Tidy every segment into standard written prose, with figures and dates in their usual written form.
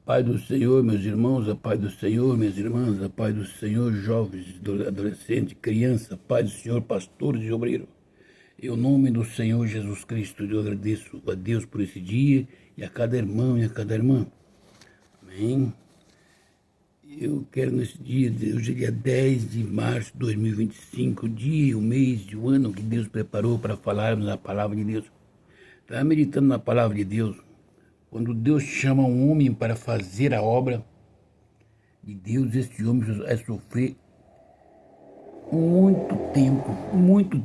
Paz do Senhor, meus irmãos, a paz do Senhor, minhas irmãs, a paz do Senhor, jovens, adolescentes, crianças, paz do Senhor, pastores e obreiros. Em nome do Senhor Jesus Cristo, eu agradeço a Deus por esse dia e a cada irmão e a cada irmã. Amém. Eu quero nesse dia, hoje é dia 10 de março de 2025, o dia, o mês e o ano que Deus preparou para falarmos a palavra de Deus. Estava meditando na palavra de Deus. Quando Deus chama um homem para fazer a obra de Deus, esse homem vai sofrer muito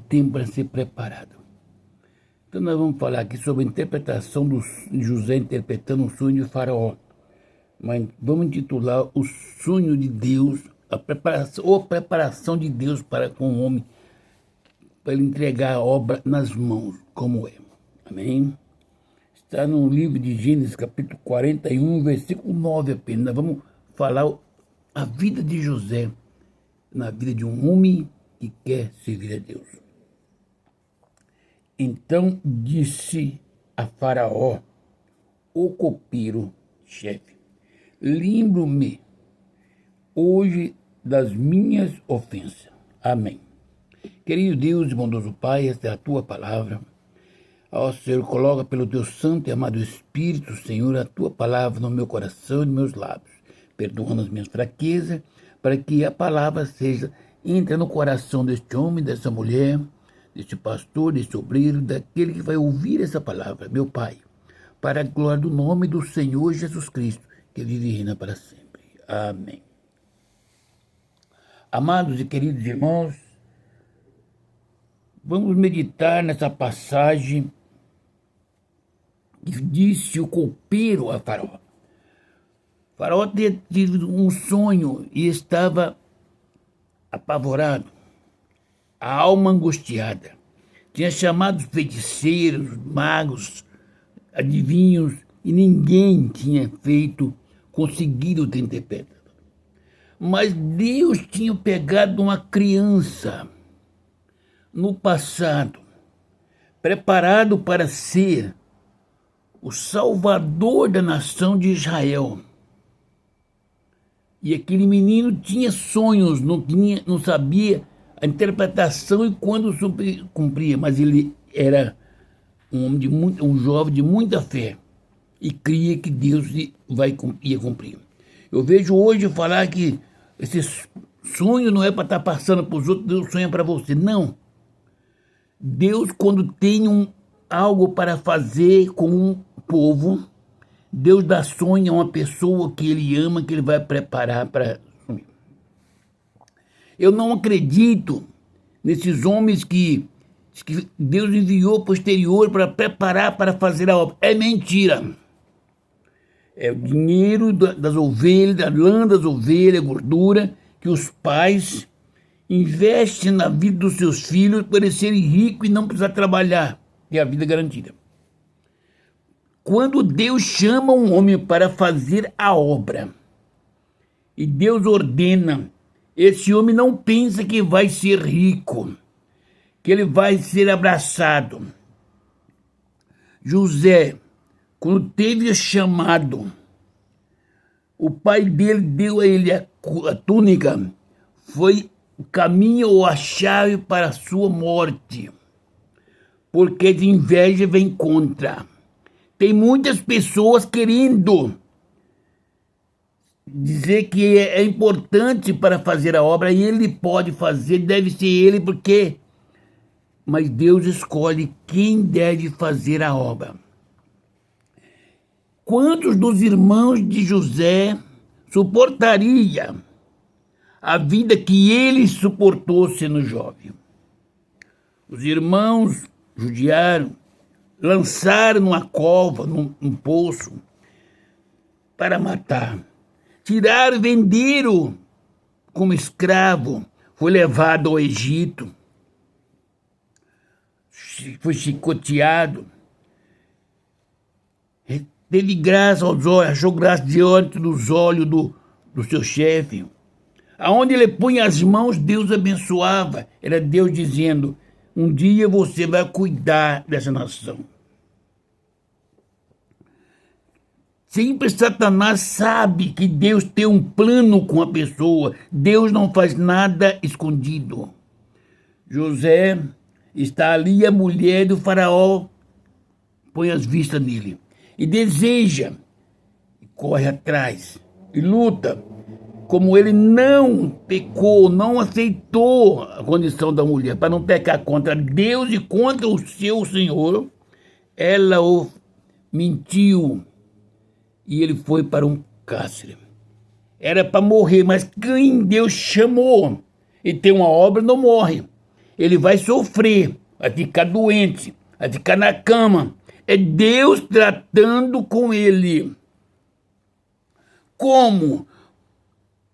tempo para ser preparado. Então nós vamos falar aqui sobre a interpretação de José interpretando o sonho de Faraó. Mas vamos intitular o sonho de Deus, a preparação de Deus para com o homem, para ele entregar a obra nas mãos, como é. Amém? Está no livro de Gênesis, capítulo 41, versículo 9 apenas. Nós vamos falar a vida de José, na vida de um homem que quer servir a Deus. Então disse a Faraó, o copeiro chefe: lembro-me hoje das minhas ofensas. Amém. Querido Deus e bondoso Pai, esta é a tua palavra. Ó Senhor, coloca pelo teu santo e amado Espírito, Senhor, a tua palavra no meu coração e nos meus lábios, perdoando as minhas fraquezas, para que a palavra entre no coração deste homem, dessa mulher, deste pastor, deste obreiro, daquele que vai ouvir essa palavra, meu Pai, para a glória do nome do Senhor Jesus Cristo, que vive e reina para sempre. Amém. Amados e queridos irmãos, vamos meditar nessa passagem que disse o copeiro a Faraó. Faraó tinha tido um sonho e estava apavorado, a alma angustiada. Tinha chamado os feiticeiros, magos, adivinhos, e ninguém tinha conseguido ter interpretado. Mas Deus tinha pegado uma criança no passado, preparado para ser o salvador da nação de Israel. E aquele menino tinha sonhos, não sabia a interpretação e quando cumpria, mas ele era um jovem de muita fé e cria que Deus ia cumprir. Eu vejo hoje falar que esse sonho não é para estar passando para os outros, Deus sonha para você. Não. Deus, quando tem algo para fazer com um povo, Deus dá sonho a uma pessoa que ele ama, que ele vai preparar para assumir. Eu não acredito nesses homens que Deus enviou posterior para preparar para fazer a obra. É mentira. É o dinheiro das ovelhas, da lã das ovelhas, gordura, que os pais investem na vida dos seus filhos para eles serem ricos e não precisar trabalhar, ter a vida garantida. Quando Deus chama um homem para fazer a obra, e Deus ordena, esse homem não pensa que vai ser rico, que ele vai ser abraçado. José, quando teve o chamado, o pai dele deu a ele a túnica, foi o caminho ou a chave para a sua morte, porque de inveja vem contra. Tem muitas pessoas querendo dizer que é importante para fazer a obra, e ele pode fazer, deve ser ele, porque... Mas Deus escolhe quem deve fazer a obra. Quantos dos irmãos de José suportaria a vida que ele suportou sendo jovem? Os irmãos judiaram, lançaram numa cova, num poço, para matar. Tiraram, venderam como escravo, foi levado ao Egito, foi chicoteado, teve graça aos olhos, achou graça diante dos olhos do seu chefe. Aonde ele punha as mãos, Deus abençoava. Era Deus dizendo: um dia você vai cuidar dessa nação. Sempre Satanás sabe que Deus tem um plano com a pessoa. Deus não faz nada escondido. José está ali e a mulher do faraó põe as vistas nele. E deseja, e corre atrás, e luta. Como ele não pecou, não aceitou a condição da mulher, para não pecar contra Deus e contra o seu Senhor, ela o mentiu e ele foi para um cárcere. Era para morrer, mas quem Deus chamou e tem uma obra não morre. Ele vai sofrer, vai ficar doente, vai ficar na cama. É Deus tratando com ele. Como?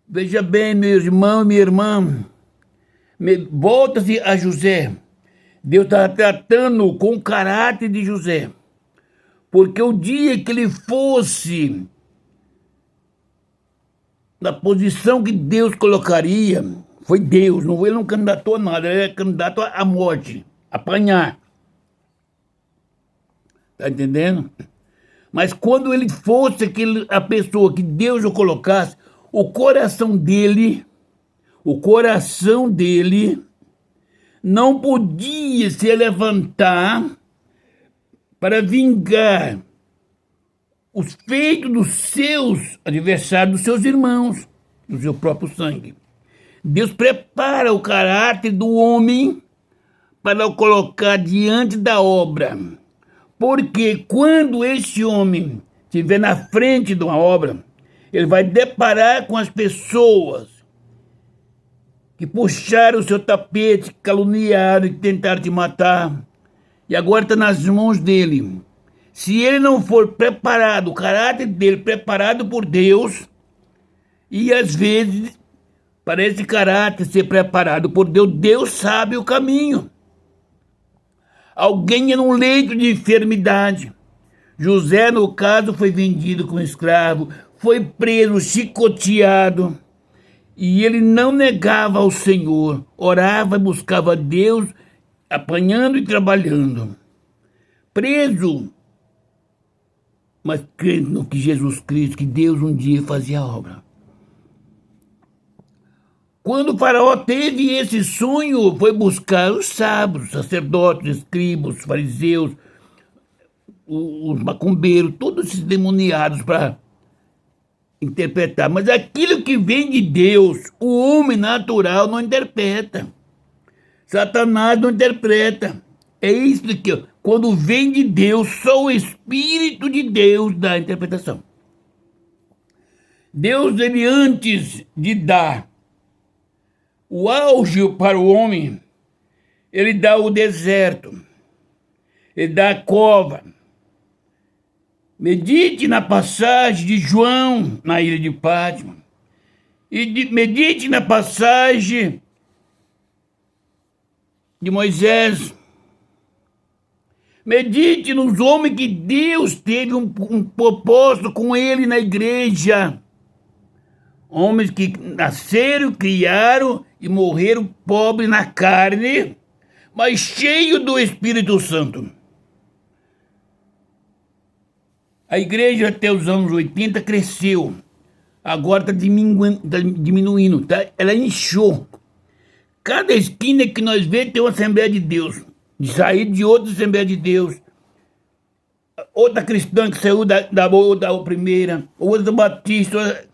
Veja bem, meu irmão e minha irmã, volta-se a José. Deus está tratando com o caráter de José. Porque o dia que ele fosse na posição que Deus colocaria, foi Deus, ele não candidatou a nada, ele é candidato à morte, a apanhar. Está entendendo? Mas quando ele fosse a pessoa que Deus o colocasse, o coração dele não podia se levantar para vingar os feitos dos seus adversários, dos seus irmãos, do seu próprio sangue. Deus prepara o caráter do homem para o colocar diante da obra. Porque quando esse homem estiver na frente de uma obra, ele vai deparar com as pessoas que puxaram o seu tapete, caluniaram e tentaram te matar. E agora está nas mãos dele. Se ele não for preparado, o caráter dele preparado por Deus, e às vezes, para esse caráter ser preparado por Deus, Deus sabe o caminho. Alguém é num leito de enfermidade. José, no caso, foi vendido como escravo, foi preso, chicoteado, e ele não negava ao Senhor, orava e buscava Deus, apanhando e trabalhando. Preso, mas crendo no que Jesus Cristo, que Deus um dia fazia a obra. Quando o faraó teve esse sonho, foi buscar os sábios, sacerdotes, escribas, fariseus, os macumbeiros, todos esses demoniados para interpretar. Mas aquilo que vem de Deus, o homem natural não interpreta. Satanás não interpreta. É isso que, quando vem de Deus, só o Espírito de Deus dá a interpretação. Deus, ele antes de dar o auge para o homem, ele dá o deserto, ele dá a cova. Medite na passagem de João na ilha de Patmos, e medite na passagem de Moisés. Medite nos homens que Deus teve um propósito com ele na igreja. Homens que nasceram, criaram e morreram pobres na carne, mas cheios do Espírito Santo. A igreja até os anos 80 cresceu. Agora está diminuindo, tá? Ela inchou. Cada esquina que nós vemos tem uma Assembleia de Deus. De sair de outra Assembleia de Deus. Outra cristã que saiu da primeira. Outra batista.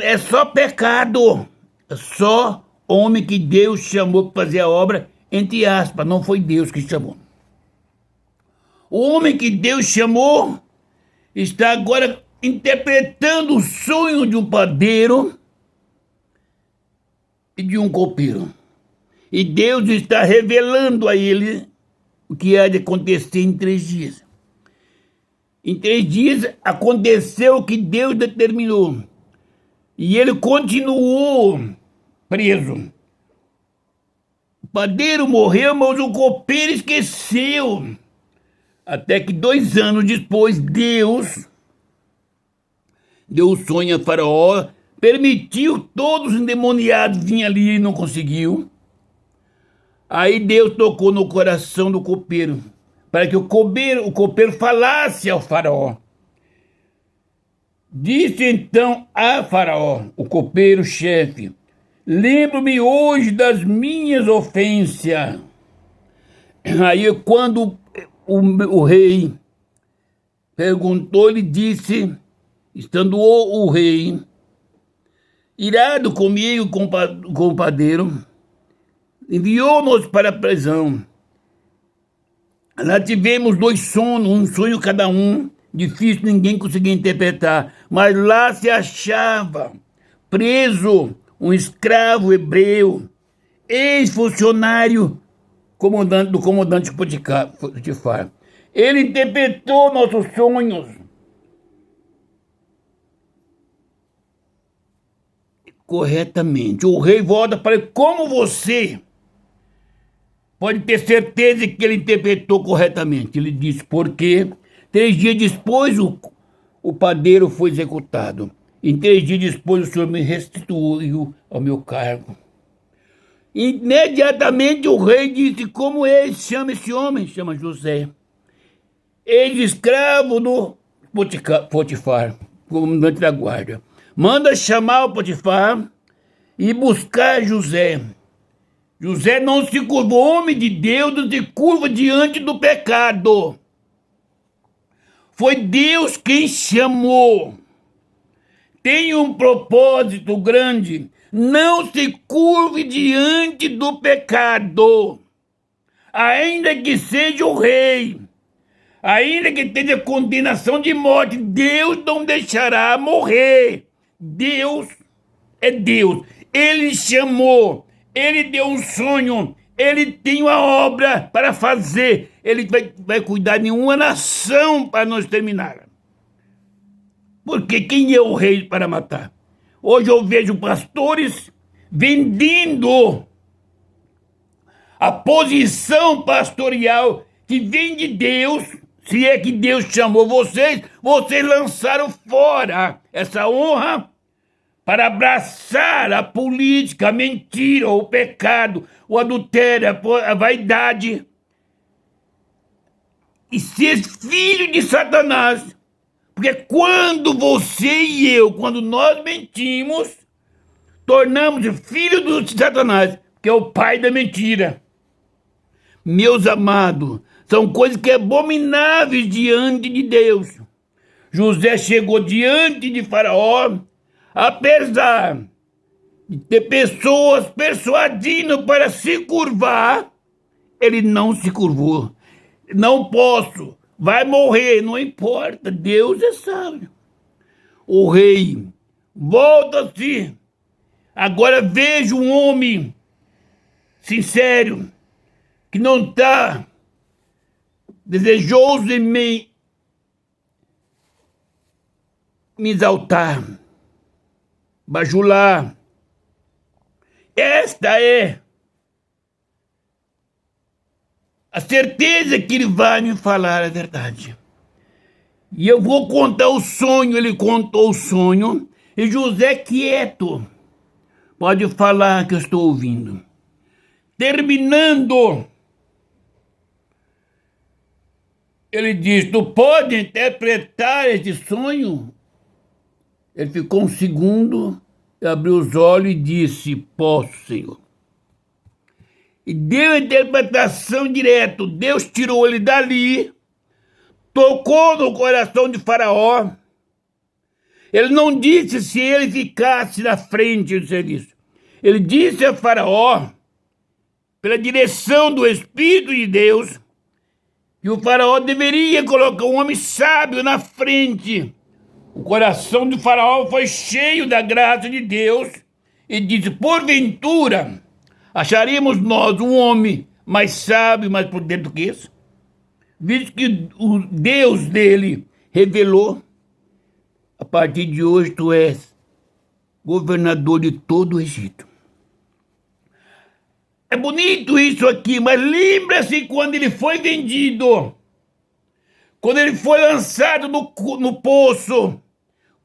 É só pecado. É só homem que Deus chamou para fazer a obra, entre aspas, não foi Deus que chamou. O homem que Deus chamou está agora interpretando o sonho de um padeiro e de um copeiro. E Deus está revelando a ele o que há de acontecer em 3 dias. Em 3 dias aconteceu o que Deus determinou. E ele continuou preso. O padeiro morreu, mas o copeiro esqueceu. Até que 2 anos depois, Deus deu o sonho a Faraó, permitiu todos os endemoniados virem ali e não conseguiu. Aí Deus tocou no coração do copeiro, para que o copeiro falasse ao Faraó. Disse então a Faraó, o copeiro-chefe: lembro-me hoje das minhas ofensas. Aí, quando o rei perguntou, ele disse, estando o rei irado comigo, com o padeiro, enviou-nos para a prisão. Lá tivemos 2 sonhos, um sonho cada um, difícil, ninguém conseguia interpretar, mas lá se achava preso um escravo hebreu, ex-funcionário do comandante Potifar. Ele interpretou nossos sonhos corretamente. O rei volta para ele: como você pode ter certeza que ele interpretou corretamente? Ele disse: porque 3 dias depois o padeiro foi executado. Em 3 dias depois o Senhor me restituiu ao meu cargo. Imediatamente o rei disse: como ele chama esse homem? Chama José, ex-escravo do Potifar, comandante da guarda. Manda chamar o Potifar e buscar José. José não se curvou, homem de Deus não se curva diante do pecado. Foi Deus quem chamou. Tem um propósito grande. Não se curve diante do pecado. Ainda que seja o rei, ainda que tenha condenação de morte, Deus não deixará morrer. Deus é Deus. Ele chamou, ele deu um sonho, ele tem uma obra para fazer. Ele vai cuidar de uma nação para nos terminar. Porque quem é o rei para matar? Hoje eu vejo pastores vendendo a posição pastoral que vem de Deus. Se é que Deus chamou vocês, vocês lançaram fora essa honra para abraçar a política, a mentira, o pecado, o adultério, a vaidade e ser filho de Satanás. Porque quando você e eu, quando nós mentimos, tornamos filho de Satanás, que é o pai da mentira. Meus amados, são coisas que são abomináveis diante de Deus. José chegou diante de Faraó, apesar de ter pessoas persuadindo para se curvar, ele não se curvou. Não posso, vai morrer, não importa, Deus é sábio. O rei volta-se. Agora vejo um homem sincero, que não está desejoso em me exaltar, bajular. Esta é a certeza que ele vai me falar a verdade. E eu vou contar o sonho. Ele contou o sonho. E José, quieto, pode falar que eu estou ouvindo. Terminando, ele diz: tu pode interpretar este sonho? Ele ficou um segundo, abriu os olhos e disse: posso, Senhor. E deu a interpretação direto. Deus tirou ele dali, tocou no coração de Faraó. Ele não disse se ele ficasse na frente do serviço. Ele disse a Faraó, pela direção do Espírito de Deus, que o Faraó deveria colocar um homem sábio na frente. O coração de Faraó foi cheio da graça de Deus e disse: porventura acharíamos nós um homem mais sábio, mais prudente do que esse? Visto que o Deus dele revelou: a partir de hoje tu és governador de todo o Egito. É bonito isso aqui, mas lembra-se quando ele foi vendido, quando ele foi lançado no poço,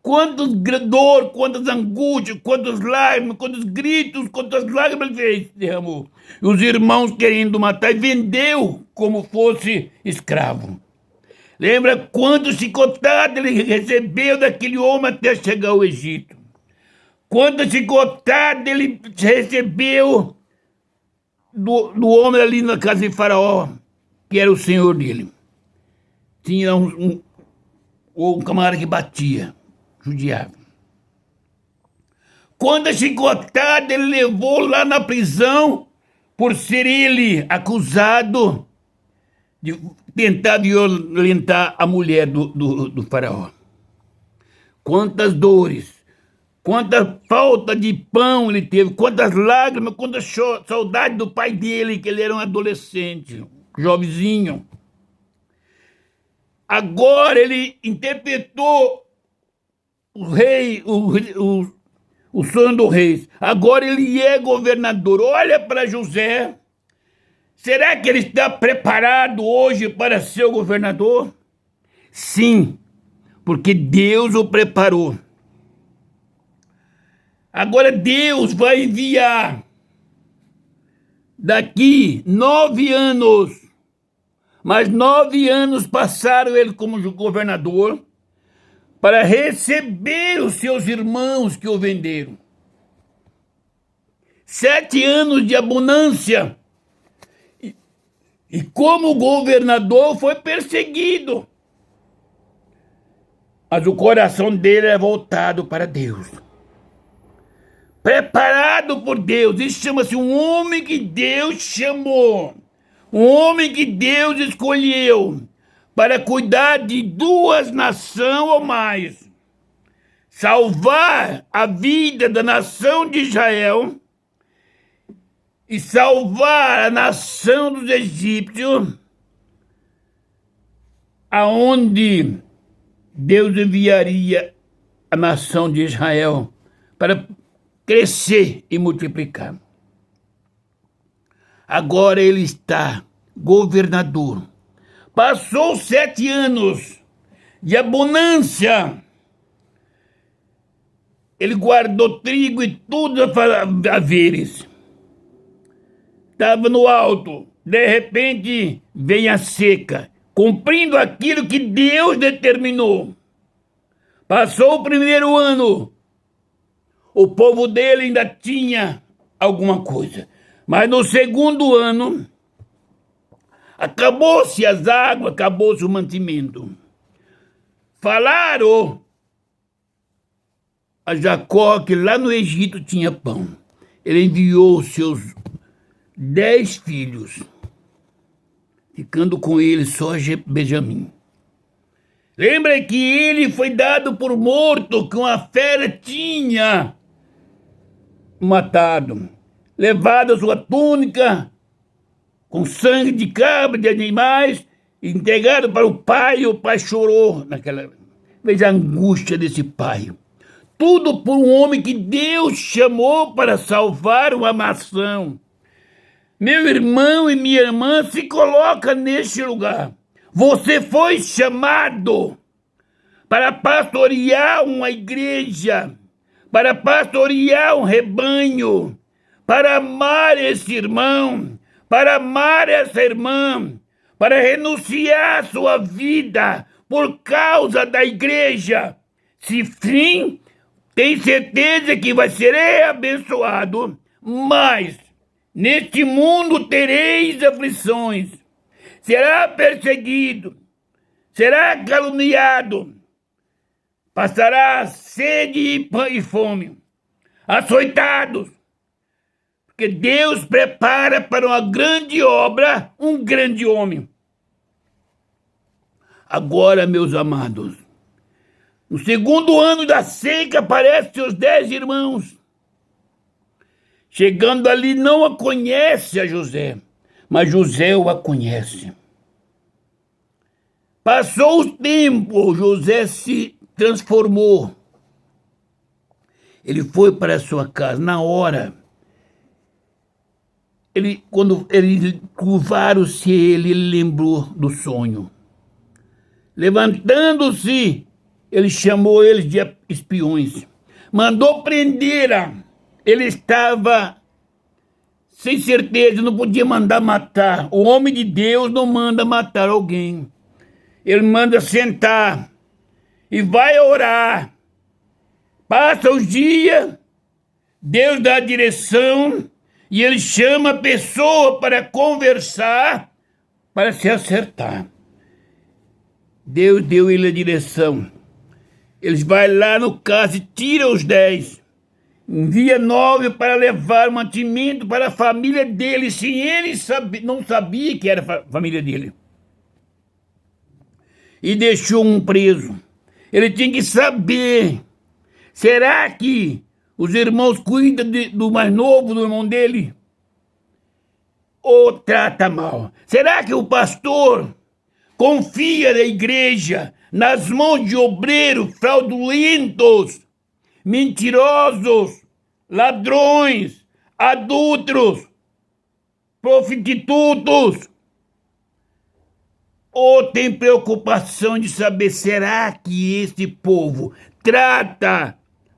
quantas dor, quantas angústias, quantas lágrimas, quantos gritos, quantas lágrimas ele derramou. E os irmãos querendo matar, e vendeu como fosse escravo. Lembra quantas chicotadas ele recebeu daquele homem até chegar ao Egito? Quantas chicotadas ele recebeu do homem ali na casa de Faraó, que era o senhor dele? Tinha um camarada que batia, judiava. Quantas chicotadas ele levou lá na prisão por ser ele acusado de tentar violentar a mulher do faraó. Quantas dores, quanta falta de pão ele teve, quantas lágrimas, quanta saudade do pai dele, que ele era um adolescente, jovenzinho. Agora ele interpretou o rei, o sonho do rei. Agora ele é governador. Olha para José. Será que ele está preparado hoje para ser o governador? Sim, porque Deus o preparou. Agora Deus vai enviar daqui 9 anos, mas 9 anos passaram ele como governador para receber os seus irmãos que o venderam. 7 anos de abundância. E como governador foi perseguido. Mas o coração dele é voltado para Deus. Preparado por Deus. Isso chama-se um homem que Deus chamou. Um homem que Deus escolheu para cuidar de 2 nações ou mais. Salvar a vida da nação de Israel e salvar a nação dos egípcios, aonde Deus enviaria a nação de Israel para crescer e multiplicar. Agora ele está governador. Passou 7 anos de abundância. Ele guardou trigo e tudo a haveres. Estava no alto, de repente vem a seca, cumprindo aquilo que Deus determinou. Passou o 1º ano, o povo dele ainda tinha alguma coisa, mas no 2º ano, acabou-se as águas, acabou-se o mantimento. Falaram a Jacó que lá no Egito tinha pão. Ele enviou os seus 10 filhos, ficando com ele só Benjamim. Lembra que ele foi dado por morto, que uma fera tinha matado, levado a sua túnica com sangue de cabra, de animais, entregado para o pai chorou naquela. Veja a angústia desse pai. Tudo por um homem que Deus chamou para salvar uma nação. Meu irmão e minha irmã, se coloca neste lugar. Você foi chamado para pastorear uma igreja, para pastorear um rebanho, para amar esse irmão, para amar essa irmã, para renunciar a sua vida por causa da igreja. Se sim, tem certeza que vai ser abençoado, mas neste mundo tereis aflições, será perseguido, será caluniado, passará sede e fome, açoitados, porque Deus prepara para uma grande obra um grande homem. Agora, meus amados, no 2º ano da seca aparecem os 10 irmãos. Chegando ali, não a conhece a José, mas José o a conhece. Passou o tempo, José se transformou. Ele foi para a sua casa. Na hora, quando ele curvaram-se, ele lembrou do sonho. Levantando-se, ele chamou eles de espiões. Mandou prender. Ele estava sem certeza, não podia mandar matar. O homem de Deus não manda matar alguém. ele manda sentar e vai orar. Passa os dias, Deus dá a direção e ele chama a pessoa para conversar, para se acertar. Deus deu ele a direção. Eles vão lá no caso e tira os 10. Envia 9 para levar mantimento para a família dele, sem ele não sabia que era a família dele. E deixou um preso. Ele tinha que saber, será que os irmãos cuidam do mais novo, do irmão dele? Ou trata mal? Será que o pastor confia na igreja nas mãos de obreiros fraudulentos, mentirosos, ladrões, adúlteros, prostitutos? Ou tem preocupação de saber, será que este povo trata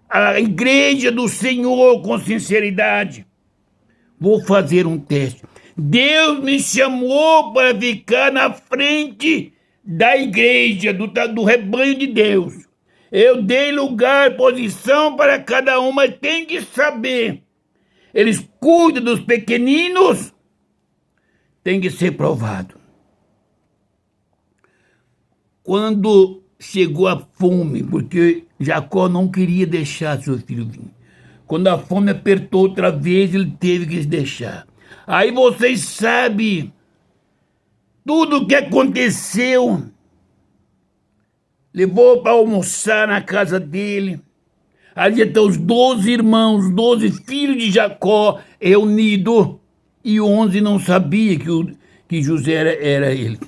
a igreja do Senhor com sinceridade? Vou fazer um teste. Deus me chamou para ficar na frente da igreja, do rebanho de Deus. Eu dei lugar, posição para cada um, mas tem que saber. Eles cuidam dos pequeninos, tem que ser provado. Quando chegou a fome, porque Jacó não queria deixar seu filho vir. Quando a fome apertou outra vez, ele teve que deixar. Aí vocês sabem tudo o que aconteceu. Levou para almoçar na casa dele. Ali estão os 12 irmãos, 12 filhos de Jacó reunidos. E 11 não sabia que José era ele.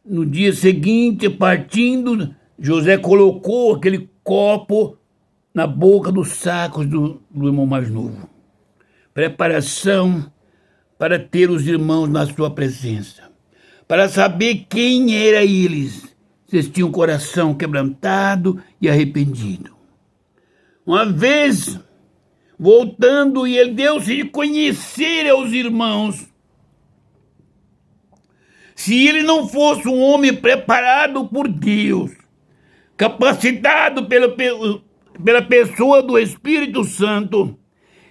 No dia seguinte, partindo, José colocou aquele copo na boca dos sacos do irmão mais novo. Preparação para ter os irmãos na sua presença. Para saber quem era eles. Se eles tinham o coração quebrantado e arrependido. Uma vez, voltando, e ele deu-se de conhecer aos irmãos. Se ele não fosse um homem preparado por Deus, capacitado pela pessoa do Espírito Santo,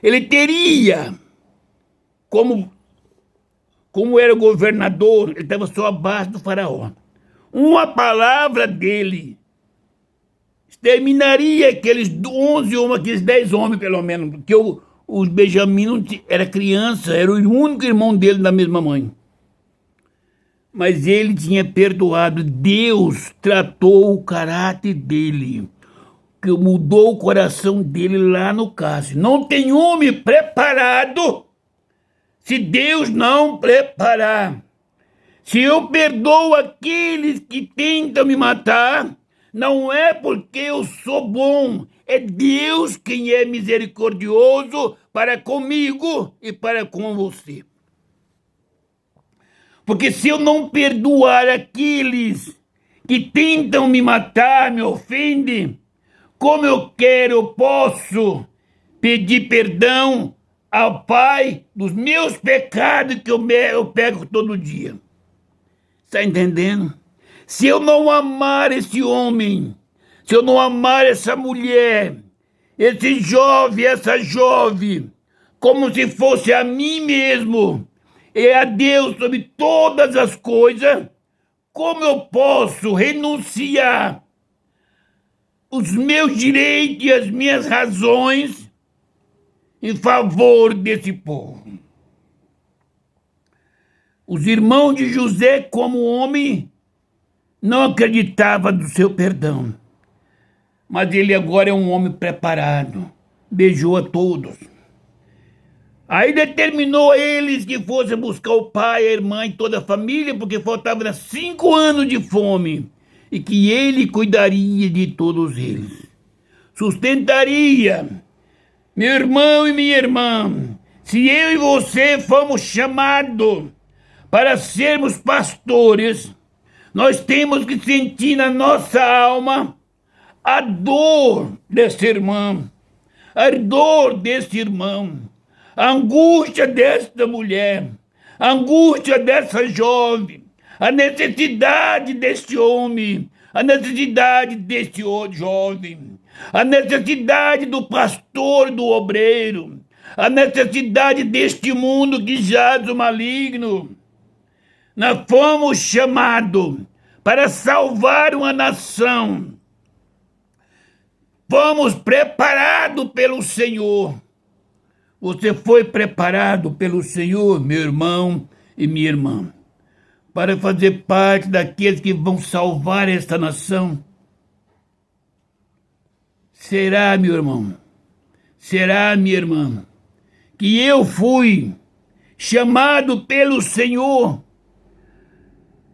ele teria, como era governador, ele estava só abaixo do faraó. Uma palavra dele exterminaria aqueles 11 homens, aqueles 10 homens pelo menos, porque os Benjamim era criança, era o único irmão dele da mesma mãe. Mas ele tinha perdoado. Deus tratou o caráter dele, que mudou o coração dele lá no cássio. Não tem homem preparado se Deus não preparar. Se eu perdoo aqueles que tentam me matar, não é porque eu sou bom, é Deus quem é misericordioso para comigo e para com você. Porque se eu não perdoar aqueles que tentam me matar, me ofendem, como eu posso pedir perdão ao Pai dos meus pecados que eu pego todo dia. Está entendendo? Se eu não amar esse homem, se eu não amar essa mulher, esse jovem, essa jovem, como se fosse a mim mesmo, e a Deus sobre todas as coisas, como eu posso renunciar os meus direitos e as minhas razões em favor desse povo? Os irmãos de José, como homem, não acreditavam do seu perdão. Mas ele agora é um homem preparado. Beijou a todos. Aí determinou a eles que fossem buscar o pai, a irmã e toda a família, porque faltavam 5 anos de fome, e que ele cuidaria de todos eles. Sustentaria. Meu irmão e minha irmã, se eu e você fomos chamados para sermos pastores, nós temos que sentir na nossa alma a dor desse irmão, a dor desse irmão, a angústia desta mulher, a angústia dessa jovem, a necessidade deste homem, a necessidade deste jovem, a necessidade do pastor, do obreiro, a necessidade deste mundo que jaz o maligno. Nós fomos chamados para salvar uma nação. Fomos preparados pelo Senhor. Você foi preparado pelo Senhor, meu irmão e minha irmã, para fazer parte daqueles que vão salvar esta nação? Será, meu irmão, será, minha irmã, que eu fui chamado pelo Senhor?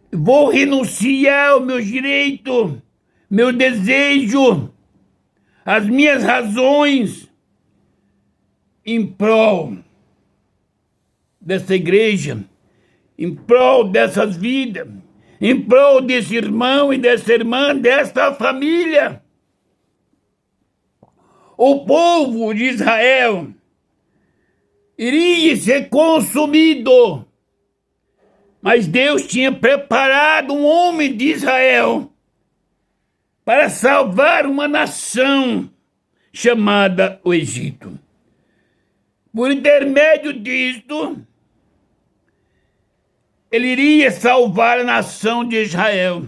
Vou renunciar ao meu direito, meu desejo, as minhas razões em prol dessa igreja, em prol dessas vidas, em prol desse irmão e dessa irmã, desta família. O povo de Israel iria ser consumido, mas Deus tinha preparado um homem de Israel para salvar uma nação chamada o Egito. Por intermédio disto, ele iria salvar a nação de Israel,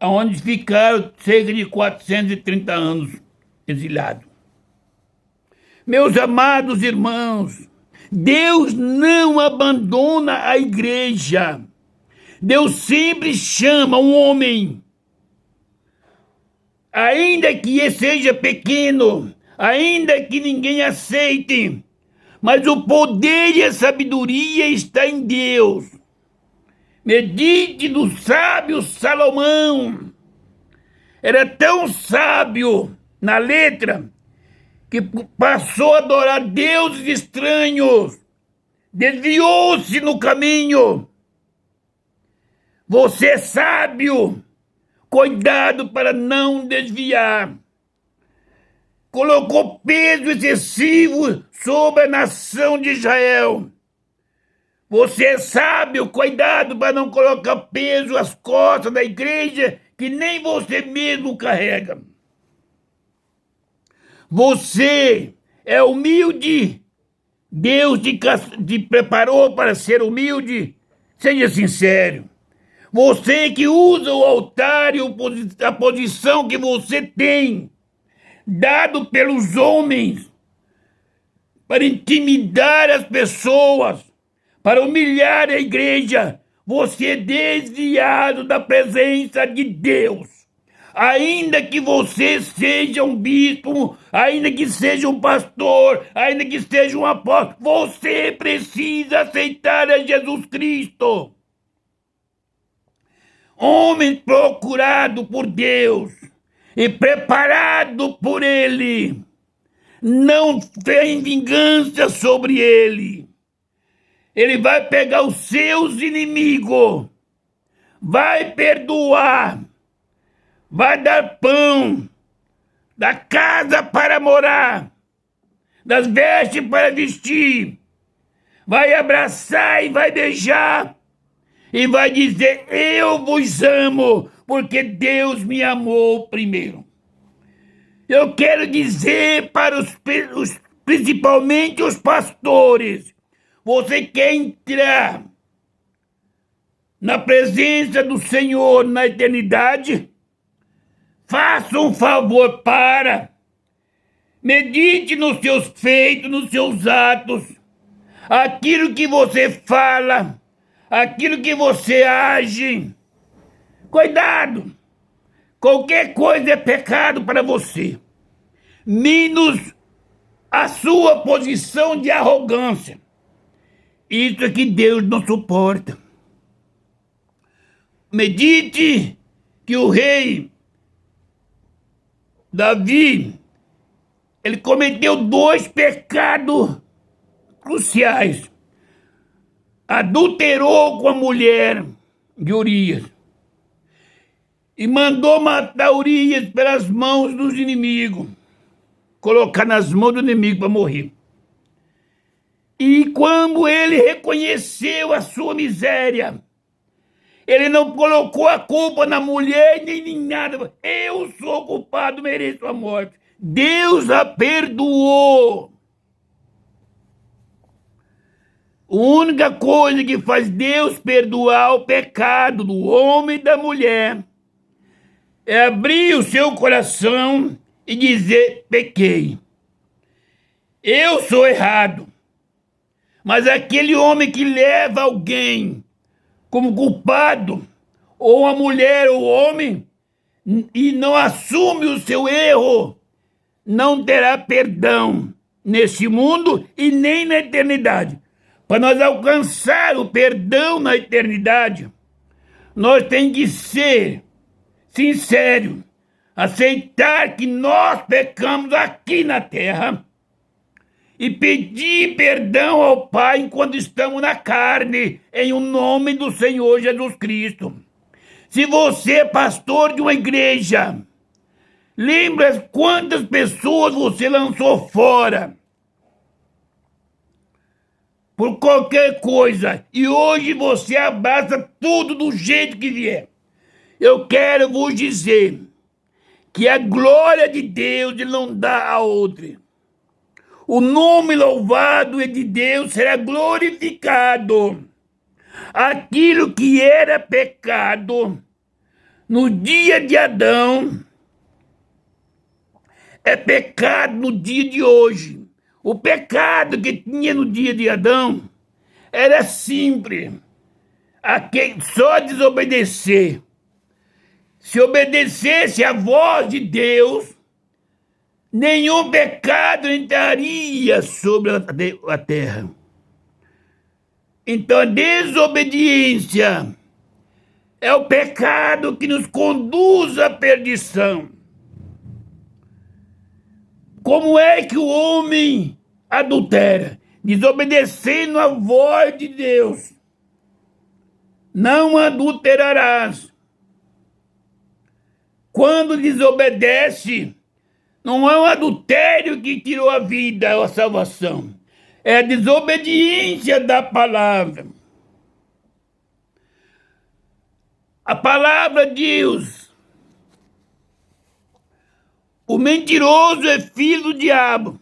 onde ficaram cerca de 430 anos exilado. Meus amados irmãos, Deus não abandona a igreja. Deus sempre chama um homem, ainda que ele seja pequeno, ainda que ninguém aceite, mas o poder e a sabedoria está em Deus. Medite no sábio Salomão. Era tão sábio na letra que passou a adorar deuses estranhos, desviou-se no caminho. Você é sábio, cuidado para não desviar. Colocou peso excessivo sobre a nação de Israel. Você é sábio, cuidado para não colocar peso às costas da igreja que nem você mesmo carrega. Você é humilde. Deus te preparou para ser humilde. Seja sincero. Você que usa o altar e a posição que você tem, dado pelos homens, para intimidar as pessoas, para humilhar a igreja, você é desviado da presença de Deus. Ainda que você seja um bispo, ainda que seja um pastor, ainda que seja um apóstolo, você precisa aceitar a Jesus Cristo. Homem procurado por Deus e preparado por Ele, não tem vingança sobre ele. Ele vai pegar os seus inimigos, vai perdoar, vai dar pão, da casa para morar, das vestes para vestir, vai abraçar e vai beijar, e vai dizer: eu vos amo, porque Deus me amou primeiro. Eu quero dizer para principalmente os pastores: você quer entrar na presença do Senhor na eternidade? Faça um favor, medite nos seus feitos, nos seus atos, aquilo que você fala, aquilo que você age. Cuidado! Qualquer coisa é pecado para você, menos a sua posição de arrogância. Isso é que Deus não suporta. Medite que o rei Davi, ele cometeu 2 pecados cruciais. Adulterou com a mulher de Urias e mandou matar Urias pelas mãos dos inimigos, colocar nas mãos do inimigo para morrer. E quando ele reconheceu a sua miséria, Ele não colocou a culpa na mulher nem em nada. Eu sou culpado, mereço a morte. Deus a perdoou. A única coisa que faz Deus perdoar o pecado do homem e da mulher é abrir o seu coração e dizer: pequei. Eu sou errado. Mas aquele homem que leva alguém como culpado, ou a mulher ou o homem, e não assume o seu erro, não terá perdão neste mundo e nem na eternidade. Para nós alcançar o perdão na eternidade, nós temos que ser sinceros, aceitar que nós pecamos aqui na terra e pedir perdão ao Pai enquanto estamos na carne, em o nome do Senhor Jesus Cristo. Se você é pastor de uma igreja, lembra quantas pessoas você lançou fora por qualquer coisa, e hoje você abraça tudo do jeito que vier. Eu quero vos dizer que a glória de Deus Ele não dá a outra. O nome louvado de Deus será glorificado. Aquilo que era pecado no dia de Adão é pecado no dia de hoje. O pecado que tinha no dia de Adão era simples. Só desobedecer. Se obedecesse à voz de Deus, nenhum pecado entraria sobre a terra. Então a desobediência é o pecado que nos conduz à perdição. Como é que o homem adultera? Desobedecendo a voz de Deus. Não adulterarás. Quando desobedece, não é um adultério que tirou a vida ou a salvação. É a desobediência da palavra. A palavra diz: o mentiroso é filho do diabo.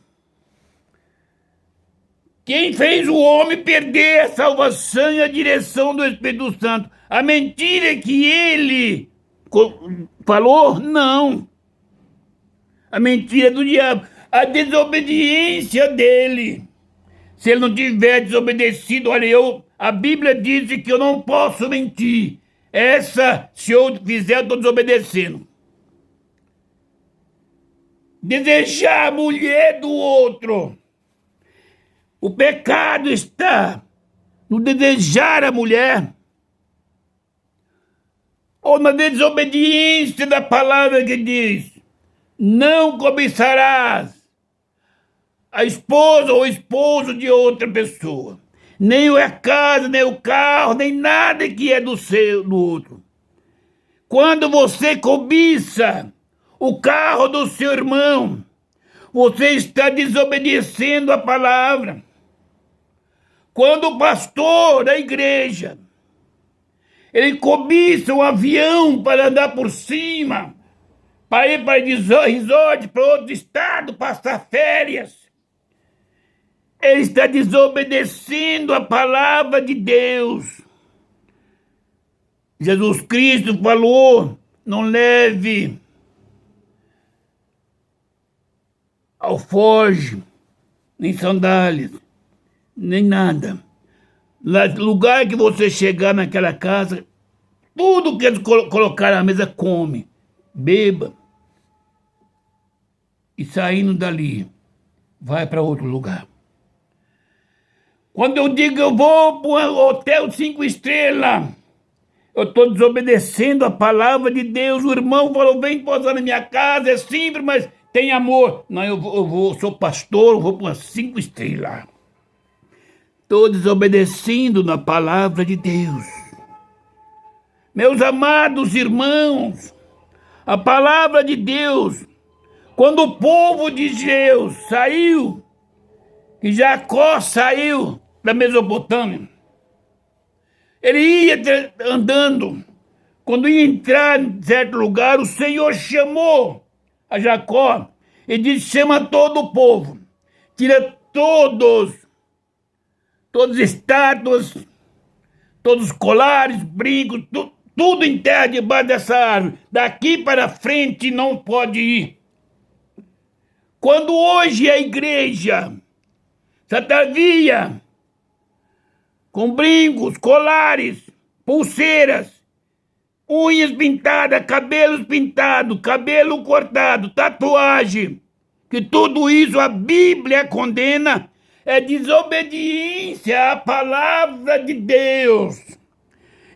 Quem fez o homem perder a salvação e a direção do Espírito Santo? A mentira que ele falou? Não. A mentira do diabo. A desobediência dele. Se ele não tiver desobedecido, olha, a Bíblia diz que eu não posso mentir. Se eu fizer, eu estou desobedecendo. Desejar a mulher do outro. O pecado está no desejar a mulher ou na desobediência da palavra que diz: não cobiçarás a esposa ou esposo de outra pessoa, nem a casa, nem o carro, nem nada que é do outro. Quando você cobiça o carro do seu irmão, você está desobedecendo a palavra. Quando o pastor da igreja, ele cobiça um avião para andar por cima, para ir para resort, para outro estado, passar férias, ele está desobedecendo a palavra de Deus. Jesus Cristo falou: não leve alforje, nem sandálias, nem nada. No lugar que você chegar naquela casa, tudo que eles colocaram na mesa, come, beba. E saindo dali, vai para outro lugar. Quando eu digo eu vou para um hotel 5 estrelas, eu estou desobedecendo a palavra de Deus. O irmão falou: vem posar na minha casa, é simples, mas tem amor. Não, eu sou pastor, eu vou para 5 estrelas. Estou desobedecendo na palavra de Deus. Meus amados irmãos, a palavra de Deus, quando o povo de Deus saiu, que Jacó saiu da Mesopotâmia, Ele ia andando. Quando ia entrar em certo lugar, o Senhor chamou a Jacó e disse: chama todo o povo, tira todas estátuas, todos os colares, brincos, tudo em terra debaixo dessa árvore. Daqui para frente não pode ir. Quando hoje a igreja se atavia com brincos, colares, pulseiras, unhas pintadas, cabelos pintados, cabelo cortado, tatuagem, que tudo isso a Bíblia condena, é desobediência à palavra de Deus.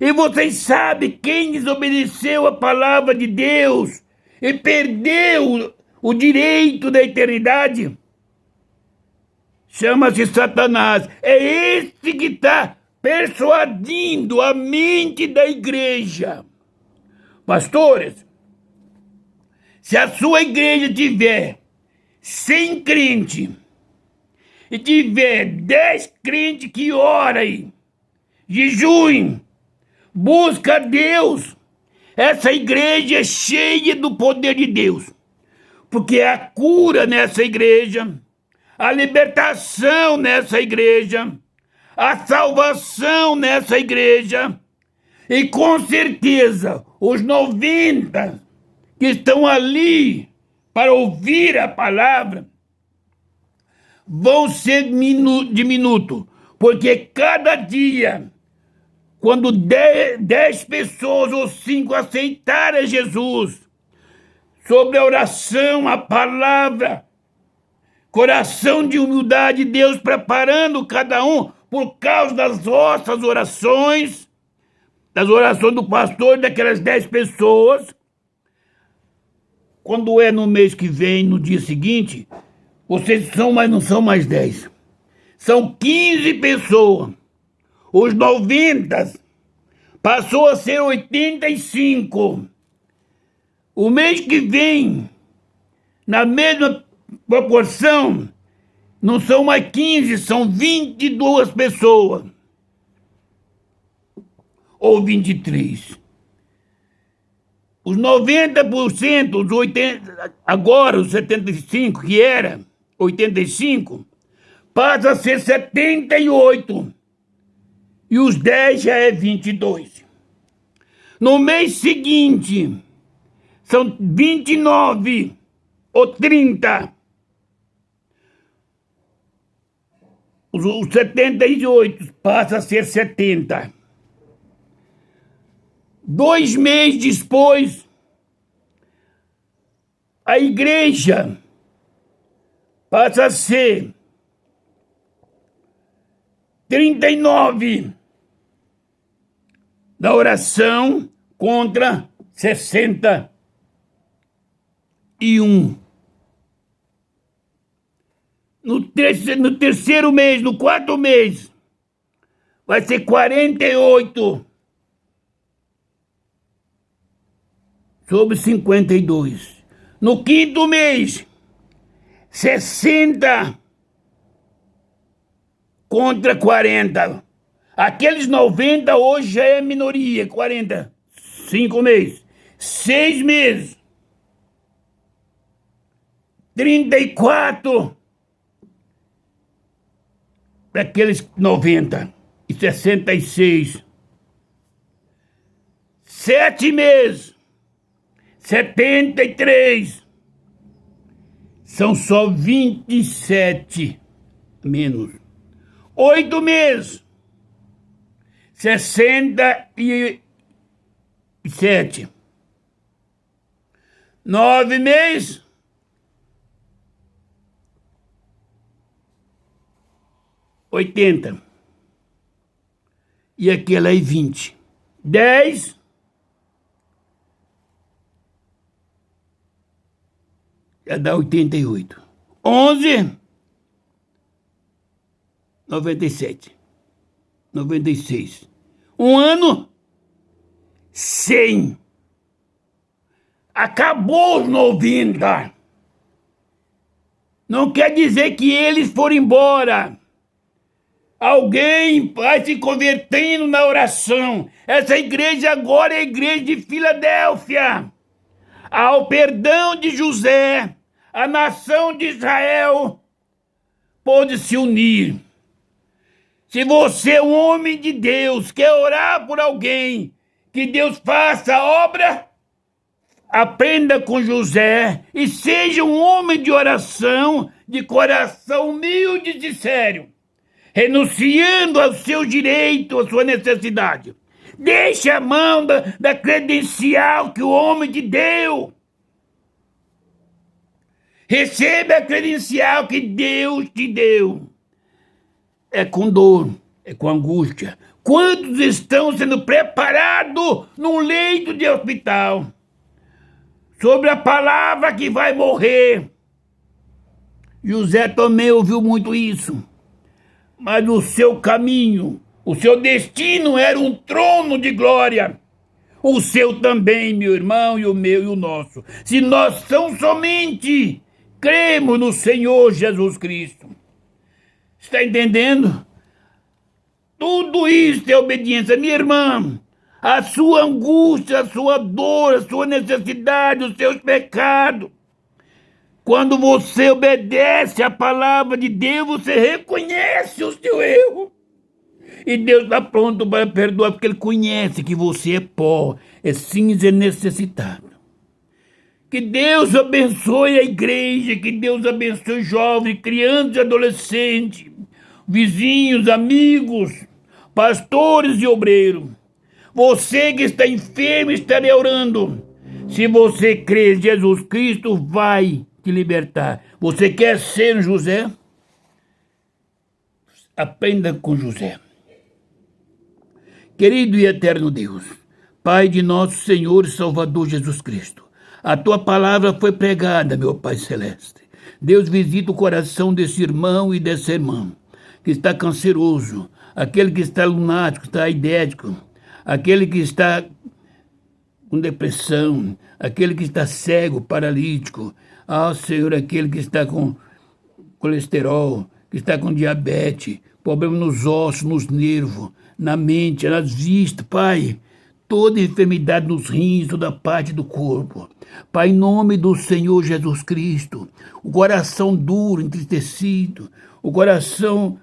E vocês sabem quem desobedeceu a palavra de Deus e perdeu o direito da eternidade? Chama-se Satanás. É esse que está persuadindo a mente da igreja. Pastores, se a sua igreja tiver 100 crentes e tiver 10 crentes que oram, jejuem, busca Deus, essa igreja é cheia do poder de Deus. Porque a cura nessa igreja, a libertação nessa igreja, a salvação nessa igreja, e com certeza os 90 que estão ali para ouvir a palavra vão ser diminutos, porque cada dia, quando 10 pessoas ou 5 aceitarem Jesus, sobre a oração, a palavra, coração de humildade, Deus preparando cada um por causa das vossas orações, das orações do pastor, daquelas 10 pessoas. Quando é no mês que vem, no dia seguinte, vocês não são mais 10. São 15 pessoas. Os 90 passou a ser 85. O mês que vem, na mesma proporção, não são mais 15, são 22 pessoas. Ou 23. Os 90%, os 80%, agora os 75%, que era 85%, passa a ser 78%. E os 10 já é 22. No mês seguinte, são 29 ou 30. Os 78 passa a ser 70. 2 meses depois, a igreja passa a ser 39 da oração contra 61. No terceiro mês, no quarto mês, vai ser 48 sobre 52. No quinto mês, 60 contra 40. Aqueles 90 hoje já é minoria, 40. 5 meses. 6 meses. 34 daqueles 90 e 66. 7 meses. 73. São só 27 menos. 8 meses. 67. 9 meses. 80. E aquela aí 20. 10. Já dá 88. 11. 97. 96. Um ano. 100. Acabou os 90. Não quer dizer que eles foram embora. alguém vai se convertendo na oração. Essa igreja agora é a igreja de Filadélfia. Ao perdão de José, a nação de Israel pôde se unir. Se você é um homem de Deus, quer orar por alguém, que Deus faça a obra, aprenda com José e seja um homem de oração, de coração humilde e sério, renunciando ao seu direito, à sua necessidade. Deixe a mão da credencial que o homem te deu. Receba a credencial que Deus te deu. É com dor, é com angústia. Quantos estão sendo preparados num leito de hospital? Sobre a palavra que vai morrer. José também ouviu muito isso. Mas o seu caminho, o seu destino era um trono de glória. O seu também, meu irmão, e o meu e o nosso. Se nós tão somente cremos no Senhor Jesus Cristo. Está entendendo? Tudo isso é obediência. Minha irmã, a sua angústia, a sua dor, a sua necessidade, os seus pecados. Quando você obedece à palavra de Deus, você reconhece o seu erro. E Deus está pronto para perdoar, porque Ele conhece que você é pó, é cinza e necessitado. Que Deus abençoe a igreja, que Deus abençoe jovens, crianças e adolescentes, vizinhos, amigos, pastores e obreiros. Você que está enfermo estarei orando. Se você crê em Jesus Cristo, vai te libertar. Você quer ser um José? Aprenda com José. Querido e eterno Deus, Pai de nosso Senhor e Salvador Jesus Cristo, a Tua palavra foi pregada, meu Pai Celeste. Deus, visita o coração desse irmão e dessa irmã, que está canceroso, aquele que está lunático, está aidético, aquele que está com depressão, aquele que está cego, paralítico. Senhor, aquele que está com colesterol, que está com diabetes, problema nos ossos, nos nervos, na mente, nas vistas, Pai. Toda enfermidade nos rins, toda parte do corpo. Pai, em nome do Senhor Jesus Cristo, o coração duro, entristecido, o coração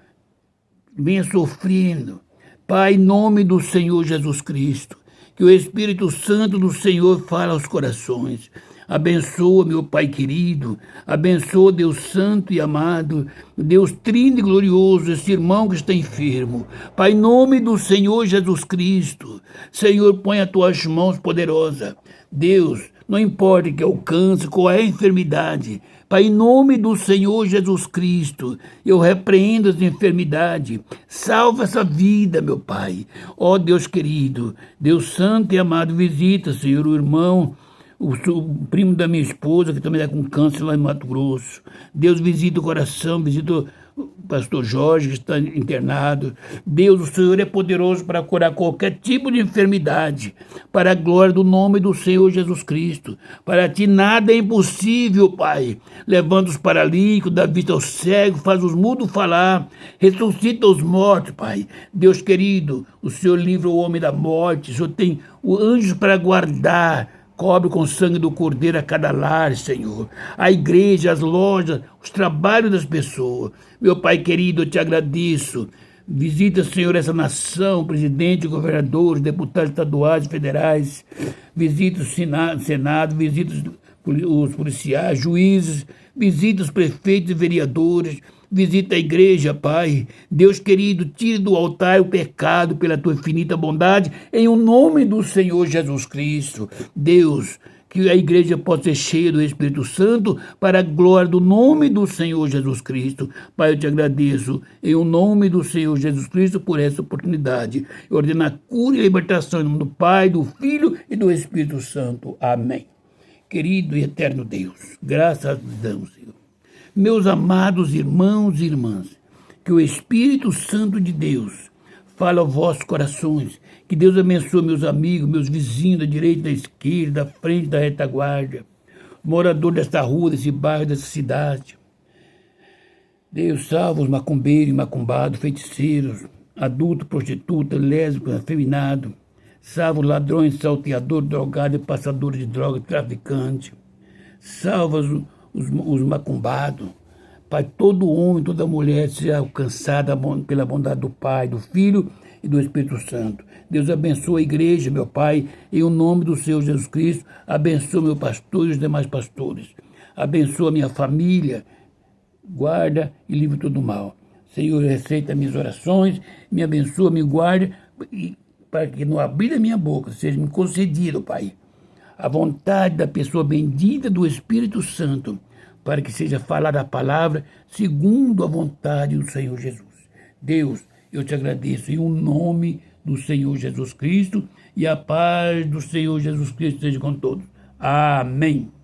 venha sofrendo. Pai, em nome do Senhor Jesus Cristo, que o Espírito Santo do Senhor fale aos corações. Abençoa, meu Pai querido, abençoa, Deus santo e amado, Deus trino e glorioso, esse irmão que está enfermo. Pai, em nome do Senhor Jesus Cristo, Senhor, põe as tuas mãos poderosas. Deus, não importa que é o câncer, qual é a enfermidade, Pai, em nome do Senhor Jesus Cristo, eu repreendo essa enfermidade. Salva essa vida, meu Pai. Ó Deus querido, Deus santo e amado, visita, Senhor, o irmão, o primo da minha esposa, que também está com câncer lá em Mato Grosso. Deus, visita o coração, visita o pastor Jorge, que está internado. Deus, o Senhor é poderoso para curar qualquer tipo de enfermidade, para a glória do nome do Senhor Jesus Cristo. Para ti nada é impossível, Pai. Levanta os paralíticos, dá vista aos cegos, faz os mudos falar, ressuscita os mortos, Pai. Deus querido, o Senhor livra o homem da morte, o Senhor tem anjos para guardar. Cobre com o sangue do Cordeiro a cada lar, Senhor. A igreja, as lojas, os trabalhos das pessoas. Meu Pai querido, eu te agradeço. Visita, Senhor, essa nação, presidente, governadores, deputados estaduais e federais. Visita o Senado, visita os policiais, juízes, visita os prefeitos e vereadores. Visita a igreja, Pai. Deus querido, tire do altar o pecado pela tua infinita bondade, em o nome do Senhor Jesus Cristo. Deus, que a igreja possa ser cheia do Espírito Santo para a glória do nome do Senhor Jesus Cristo. Pai, eu te agradeço em o nome do Senhor Jesus Cristo por essa oportunidade. Eu ordeno a cura e a libertação em nome do Pai, do Filho e do Espírito Santo. Amém. Querido e eterno Deus, graças a Deus, Senhor. Meus amados irmãos e irmãs, que o Espírito Santo de Deus fale aos vossos corações, que Deus abençoe meus amigos, meus vizinhos da direita, da esquerda, da frente, da retaguarda, morador desta rua, desse bairro, dessa cidade. Deus salva os macumbeiros, macumbados, feiticeiros, adultos, prostitutas, lésbicos, afeminados. Salva os ladrões, salteadores, drogados, passadores de drogas, traficantes. Salva os macumbados. Pai, todo homem, toda mulher seja alcançada pela bondade do Pai, do Filho e do Espírito Santo. Deus abençoe a igreja, meu Pai, em o nome do Senhor Jesus Cristo. Abençoe meu pastor e os demais pastores. Abençoa minha família. Guarda e livre todo mal. Senhor, aceita minhas orações, me abençoa, me guarda, para que no abrir da minha boca seja me concedido, Pai, a vontade da pessoa bendita do Espírito Santo, para que seja falada a palavra segundo a vontade do Senhor Jesus. Deus, eu te agradeço em o nome do Senhor Jesus Cristo, e a paz do Senhor Jesus Cristo seja com todos. Amém.